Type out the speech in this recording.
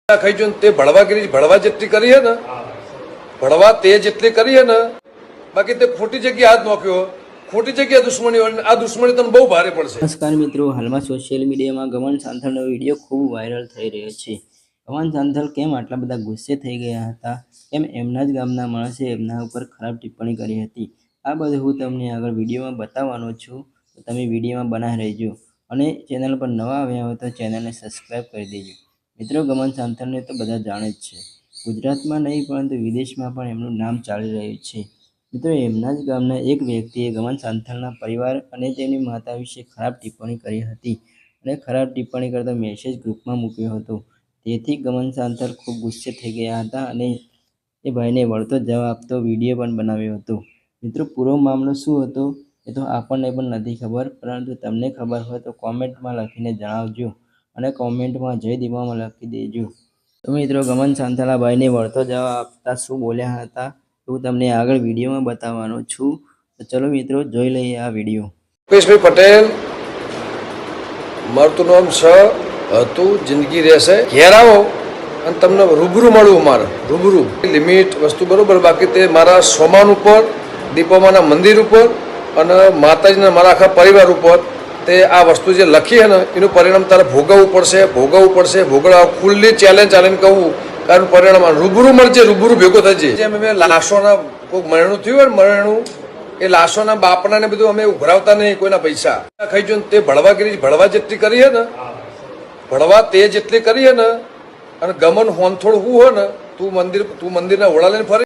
ખાઈ જો તે ભળવાગીરી ભળવા જેટલી કરી હે ને ભળવા તે જેટલી કરી હે ને બાકી તે ખોટી જગ્યાએ હાથ નોખ્યો ખોટી જગ્યાએ દુશ્મની આ દુશ્મની તમને બહુ ભારે પડશે। નમસ્કાર મિત્રો, હાલમાં સોશિયલ મીડિયામાં ગમન સાંથલનો વિડીયો ખૂબ વાયરલ થઈ રહ્યો છે। ગમન સાંથલ કેમ આટલા બધા ગુસ્સે થઈ ગયા હતા, કેમ એમના જ ગામના માણસે એમના ઉપર ખરાબ ટિપ્પણી કરી હતી, આ બધું હું તમને આગળ વિડીયોમાં બતાવવાનો છું, તો તમે વિડીયોમાં બનાવી રહેજો અને ચેનલ પર નવા આવ્યા હોય તો ચેનલને સબસ્ક્રાઈબ કરી દેજો। મિત્રો, ગમન સાંથલને તો બધા જાણે જ છે, ગુજરાતમાં નહીં પરંતુ વિદેશમાં પણ એમનું નામ ચાલી રહ્યું છે। મિત્રો, એમના જ ગામના એક વ્યક્તિએ ગમન સાંથલના પરિવાર અને તેની માતા વિશે ખરાબ ટિપ્પણી કરી હતી અને ખરાબ ટિપ્પણી કરતો મેસેજ ગ્રુપમાં મૂક્યો હતો, તેથી ગમન સાંથલ ખૂબ ગુસ્સે થઈ ગયા હતા અને એ ભાઈને વળતો જવાબ આપતો વિડીયો પણ બનાવ્યો હતો। મિત્રો, પૂરો મામલો શું હતો એ તો આપણને પણ નથી ખબર, પરંતુ તમને ખબર હોય તો કોમેન્ટમાં લખીને જણાવજો અને કોમેન્ટમાં જય દીવામાં લખી દેજો। તો મિત્રો, ગમન સાંથલ આ ભાઈને વળતો જવાબ આપતા શું બોલ્યા હતા હું તમને આગળ વિડીયોમાં બતાવવાનો છું, તો ચલો મિત્રો જોઈ લઈએ આ વિડીયો। રૂપેશભાઈ પટેલ મારું નામ હતું, જિંદગી રહેશે, ઘેર આવો અને તમને રૂબરૂ મળવું, મારે રૂબરૂ લિમિટ વસ્તુ બરોબર, બાકી તે મારા સોમાન ઉપર, દીપોમાના મંદિર ઉપર અને માતાજીના મારા આખા પરિવાર ઉપર તે આ વસ્તુ જે લખી છે ને એનું પરિણામ તારે ભોગવવું પડશે। ભોગવવા ખુલ્લી ચેલેન્જ ચાલીને કહું, કારણ પરિણામ રૂબરૂ મળશે, રૂબરૂ ભેગો થશે। જેમ અમે લાશોના કોઈ મરણું થયું હોય ને, મરણું એ લાશોના બાપના ને બધું અમે ઉઘરાવતા નહીં કોઈના પૈસા ખાઈ જો તે ભળવાગીરી ભળવા જેટલી કરી હે ને ભળવા તે જેટલી કરી હે ને અને ગમન હોનથોડ હું હો ને તું મંદિરના ઓળા લઈને ફરે।